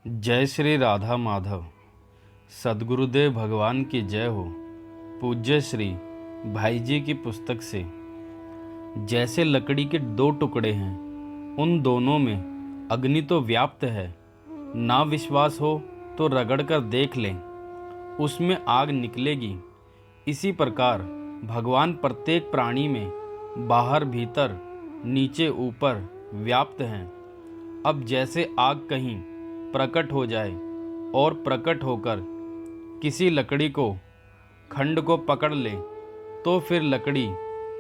जय श्री राधा माधव। सद्गुरुदेव भगवान की जय हो। पूज्य श्री भाई जी की पुस्तक से। जैसे लकड़ी के दो टुकड़े हैं, उन दोनों में अग्नि तो व्याप्त है, ना विश्वास हो तो रगड़ कर देख लें, उसमें आग निकलेगी। इसी प्रकार भगवान प्रत्येक प्राणी में बाहर भीतर नीचे ऊपर व्याप्त हैं। अब जैसे आग कहीं प्रकट हो जाए और प्रकट होकर किसी लकड़ी को खंड को पकड़ ले, तो फिर लकड़ी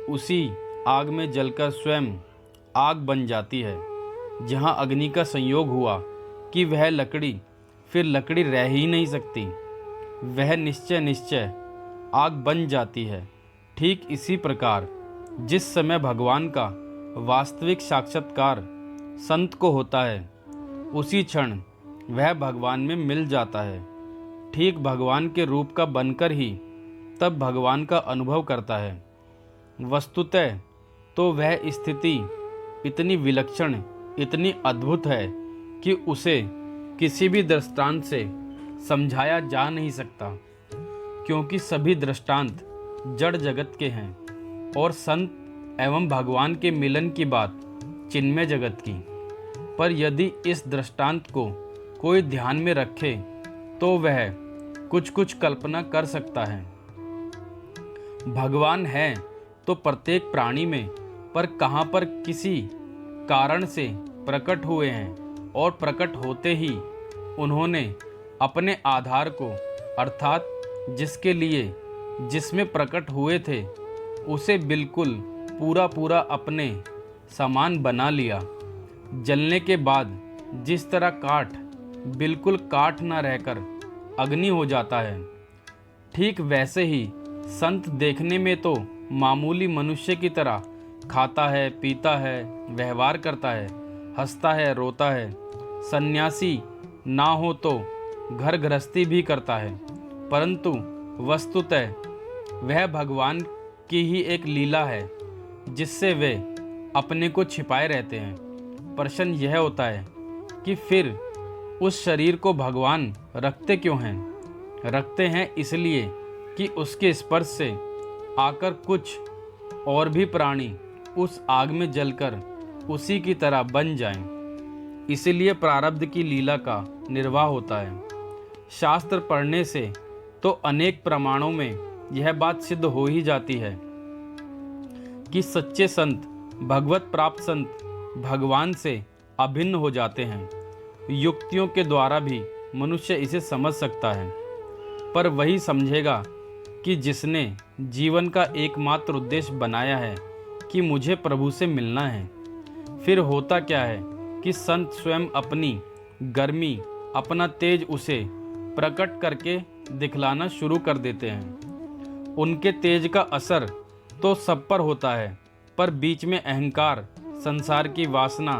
उसी आग में जलकर स्वयं आग बन जाती है। जहाँ अग्नि का संयोग हुआ कि वह लकड़ी फिर लकड़ी रह ही नहीं सकती, वह निश्चय आग बन जाती है। ठीक इसी प्रकार जिस समय भगवान का वास्तविक साक्षात्कार संत को होता है, उसी क्षण वह भगवान में मिल जाता है। ठीक भगवान के रूप का बनकर ही तब भगवान का अनुभव करता है। वस्तुतः तो वह स्थिति इतनी विलक्षण, इतनी अद्भुत है कि उसे किसी भी दृष्टांत से समझाया जा नहीं सकता, क्योंकि सभी दृष्टांत जड़ जगत के हैं और संत एवं भगवान के मिलन की बात चिन्मय जगत की। पर यदि इस दृष्टांत को कोई ध्यान में रखे तो वह कुछ कल्पना कर सकता है। भगवान है तो प्रत्येक प्राणी में, पर कहाँ पर किसी कारण से प्रकट हुए हैं और प्रकट होते ही उन्होंने अपने आधार को, अर्थात जिसके लिए जिसमें प्रकट हुए थे, उसे बिल्कुल पूरा अपने समान बना लिया। जलने के बाद जिस तरह काठ बिल्कुल काठ न रहकर अग्नि हो जाता है, ठीक वैसे ही संत देखने में तो मामूली मनुष्य की तरह खाता है, पीता है, व्यवहार करता है, हंसता है, रोता है, सन्यासी ना हो तो घर गृहस्थी भी करता है, परंतु वस्तुतः वह भगवान की ही एक लीला है जिससे वे अपने को छिपाए रहते हैं। प्रश्न यह होता है कि फिर उस शरीर को भगवान रखते क्यों हैं? रखते हैं इसलिए कि उसके स्पर्श से आकर कुछ और भी प्राणी उस आग में जलकर उसी की तरह बन जाएं। इसलिए प्रारब्ध की लीला का निर्वाह होता है। शास्त्र पढ़ने से तो अनेक प्रमाणों में यह बात सिद्ध हो ही जाती है कि सच्चे संत, भगवत प्राप्त संत भगवान से अभिन्न हो जाते हैं। युक्तियों के द्वारा भी मनुष्य इसे समझ सकता है, पर वही समझेगा कि जिसने जीवन का एकमात्र उद्देश्य बनाया है कि मुझे प्रभु से मिलना है। फिर होता क्या है कि संत स्वयं अपनी गर्मी, अपना तेज उसे प्रकट करके दिखलाना शुरू कर देते हैं। उनके तेज का असर तो सब पर होता है, पर बीच में अहंकार, संसार की वासना,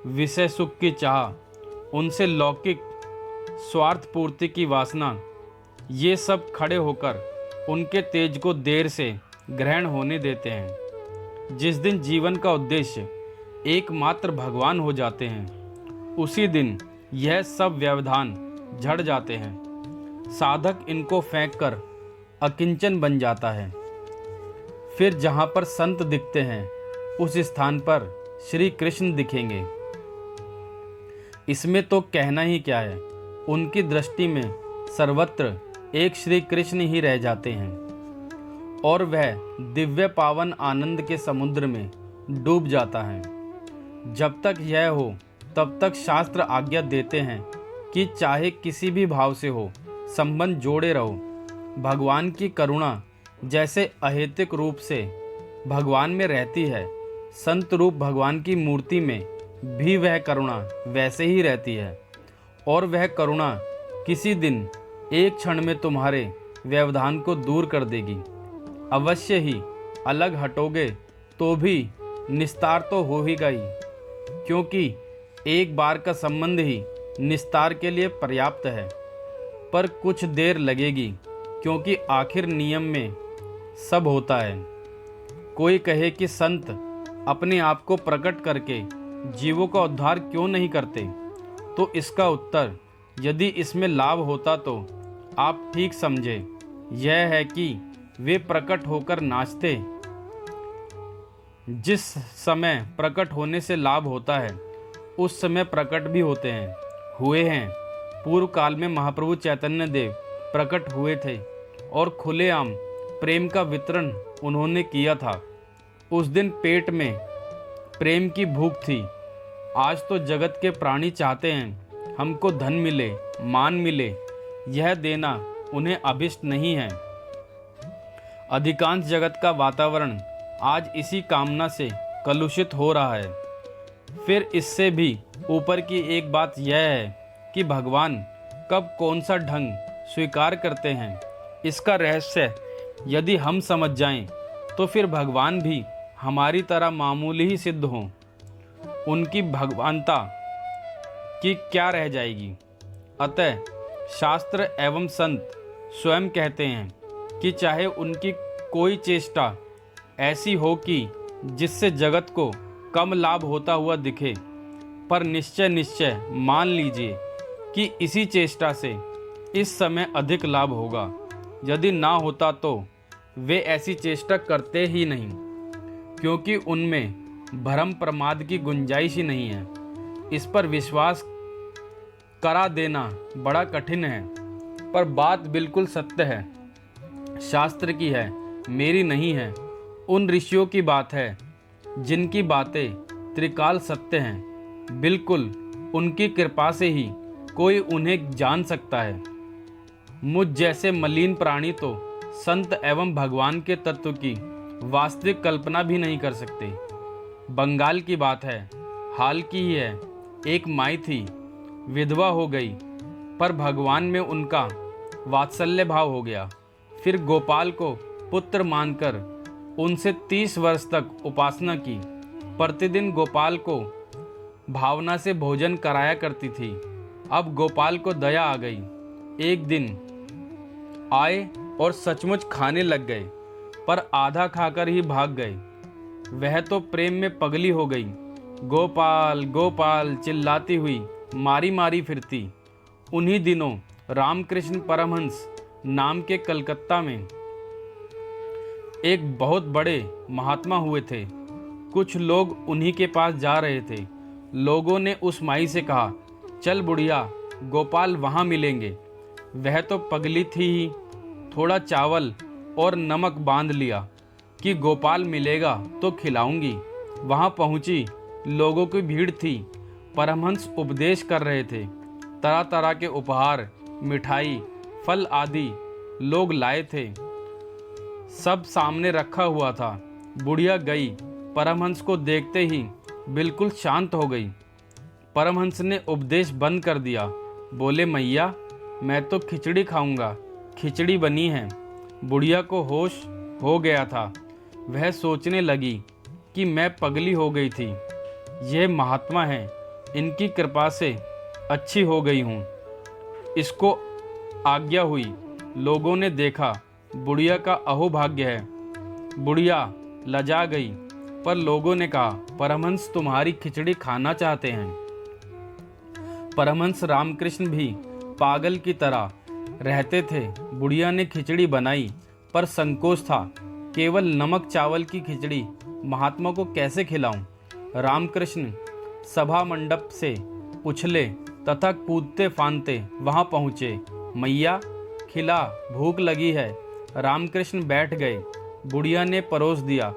विषय सुख की चाह, उनसे लौकिक स्वार्थ पूर्ति की वासना, ये सब खड़े होकर उनके तेज को देर से ग्रहण होने देते हैं। जिस दिन जीवन का उद्देश्य एकमात्र भगवान हो जाते हैं, उसी दिन यह सब व्यवधान झड़ जाते हैं। साधक इनको फेंक कर अकिंचन बन जाता है। फिर जहाँ पर संत दिखते हैं, उस स्थान पर श्री कृष्ण दिखेंगे। इसमें तो कहना ही क्या है, उनकी दृष्टि में सर्वत्र एक श्री कृष्ण ही रह जाते हैं और वह दिव्य पावन आनंद के समुद्र में डूब जाता है। जब तक यह हो तब तक शास्त्र आज्ञा देते हैं कि चाहे किसी भी भाव से हो, संबंध जोड़े रहो। भगवान की करुणा जैसे अहेतुक रूप से भगवान में रहती है, संत रूप भगवान की मूर्ति में भी वह करुणा वैसे ही रहती है। और वह करुणा किसी दिन एक क्षण में तुम्हारे व्यवधान को दूर कर देगी। अवश्य ही अलग हटोगे तो भी निस्तार तो हो ही गई, क्योंकि एक बार का संबंध ही निस्तार के लिए पर्याप्त है। पर कुछ देर लगेगी, क्योंकि आखिर नियम में सब होता है। कोई कहे कि संत अपने आप को प्रकट करके जीवों का उद्धार क्यों नहीं करते, तो इसका उत्तर यदि इसमें लाभ होता तो आप ठीक समझे, यह है कि वे प्रकट होकर नाचते। जिस समय प्रकट होने से लाभ होता है उस समय प्रकट भी होते हैं, हुए हैं। पूर्व काल में महाप्रभु चैतन्य देव प्रकट हुए थे और खुलेआम प्रेम का वितरण उन्होंने किया था। उस दिन पेट में प्रेम की भूख थी। आज तो जगत के प्राणी चाहते हैं हमको धन मिले, मान मिले, यह देना उन्हें अभिष्ट नहीं है। अधिकांश जगत का वातावरण आज इसी कामना से कलुषित हो रहा है। फिर इससे भी ऊपर की एक बात यह है कि भगवान कब कौन सा ढंग स्वीकार करते हैं, इसका रहस्य यदि हम समझ जाएं, तो फिर भगवान भी हमारी तरह मामूली ही सिद्ध हों। उनकी भगवानता की क्या रह जाएगी। अतः शास्त्र एवं संत स्वयं कहते हैं कि चाहे उनकी कोई चेष्टा ऐसी हो कि जिससे जगत को कम लाभ होता हुआ दिखे, पर निश्चय मान लीजिए कि इसी चेष्टा से इस समय अधिक लाभ होगा। यदि ना होता तो वे ऐसी चेष्टा करते ही नहीं, क्योंकि उनमें भ्रम प्रमाद की गुंजाइश ही नहीं है। इस पर विश्वास करा देना बड़ा कठिन है, पर बात बिल्कुल सत्य है। शास्त्र की है, मेरी नहीं है। उन ऋषियों की बात है जिनकी बातें त्रिकाल सत्य हैं। बिल्कुल उनकी कृपा से ही कोई उन्हें जान सकता है। मुझ जैसे मलिन प्राणी तो संत एवं भगवान के तत्व की वास्तविक कल्पना भी नहीं कर सकते। बंगाल की बात है, हाल की ही है। एक माई थी, विधवा हो गई, पर भगवान में उनका वात्सल्य भाव हो गया। फिर गोपाल को पुत्र मानकर उनसे 30 वर्ष तक उपासना की। प्रतिदिन गोपाल को भावना से भोजन कराया करती थी। अब गोपाल को दया आ गई। एक दिन आए और सचमुच खाने लग गए, पर आधा खाकर ही भाग गए। वह तो प्रेम में पगली हो गई। गोपाल गोपाल चिल्लाती हुई मारी मारी फिरती। उन्हीं दिनों रामकृष्ण परमहंस नाम के कलकत्ता में एक बहुत बड़े महात्मा हुए थे। कुछ लोग उन्हीं के पास जा रहे थे। लोगों ने उस माई से कहा, चल बुढ़िया, गोपाल वहाँ मिलेंगे। वह तो पगली थी ही। थोड़ा चावल और नमक बांध लिया कि गोपाल मिलेगा तो खिलाऊंगी। वहाँ पहुँची, लोगों की भीड़ थी। परमहंस उपदेश कर रहे थे। तरह तरह के उपहार, मिठाई, फल आदि लोग लाए थे। सब सामने रखा हुआ था। बुढ़िया गई, परमहंस को देखते ही बिल्कुल शांत हो गई। परमहंस ने उपदेश बंद कर दिया। बोले, मैया मैं तो खिचड़ी खाऊंगा, खिचड़ी बनी है। बुढ़िया को होश हो गया था। वह सोचने लगी कि मैं पगली हो गई थी, यह महात्मा है, इनकी कृपा से अच्छी हो गई हूँ। इसको आज्ञा हुई। लोगों ने देखा बुढ़िया का अहोभाग्य है। बुढ़िया लजा गई, पर लोगों ने कहा, परमहंस तुम्हारी खिचड़ी खाना चाहते हैं। परमहंस रामकृष्ण भी पागल की तरह रहते थे। बुढ़िया ने खिचड़ी बनाई, पर संकोच था। केवल नमक चावल की खिचड़ी महात्मा को कैसे खिलाऊं। रामकृष्ण सभा मंडप से उछले तथा कूदते फांदते वहां पहुँचे। मैया खिला, भूख लगी है। रामकृष्ण बैठ गए। बुढ़िया ने परोस दिया।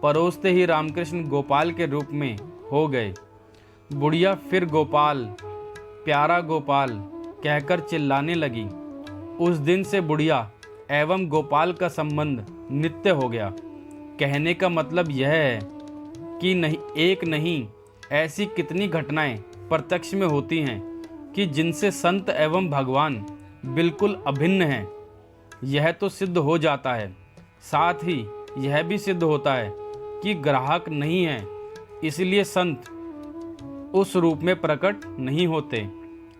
परोसते ही रामकृष्ण गोपाल के रूप में हो गए। बुढ़िया फिर गोपाल, प्यारा गोपाल कहकर चिल्लाने लगी। उस दिन से बुढ़िया एवं गोपाल का संबंध नित्य हो गया। कहने का मतलब यह है कि नहीं, एक नहीं, ऐसी कितनी घटनाएं प्रत्यक्ष में होती हैं कि जिनसे संत एवं भगवान बिल्कुल अभिन्न हैं। यह तो सिद्ध हो जाता है, साथ ही यह भी सिद्ध होता है कि ग्राहक नहीं है, इसलिए संत उस रूप में प्रकट नहीं होते।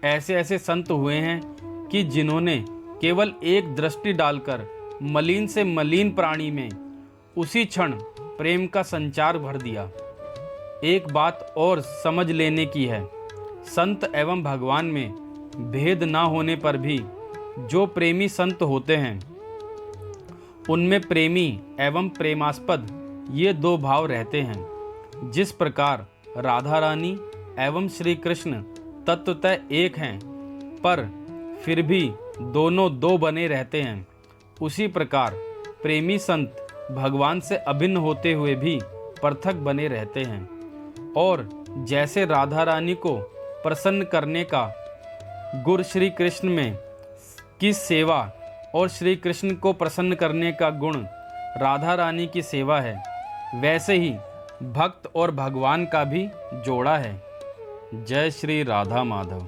ऐसे ऐसे संत हुए हैं कि जिन्होंने केवल एक दृष्टि डालकर मलिन से मलिन प्राणी में उसी क्षण प्रेम का संचार भर दिया। एक बात और समझ लेने की है, संत एवं भगवान में भेद ना होने पर भी जो प्रेमी संत होते हैं उनमें प्रेमी एवं प्रेमास्पद ये दो भाव रहते हैं। जिस प्रकार राधा रानी एवं श्री कृष्ण तत्वतः एक हैं पर फिर भी दोनों दो बने रहते हैं, उसी प्रकार प्रेमी संत भगवान से अभिन्न होते हुए भी पृथक बने रहते हैं। और जैसे राधा रानी को प्रसन्न करने का गुण श्री कृष्ण में की सेवा और श्री कृष्ण को प्रसन्न करने का गुण राधा रानी की सेवा है, वैसे ही भक्त और भगवान का भी जोड़ा है। जय श्री राधा माधव।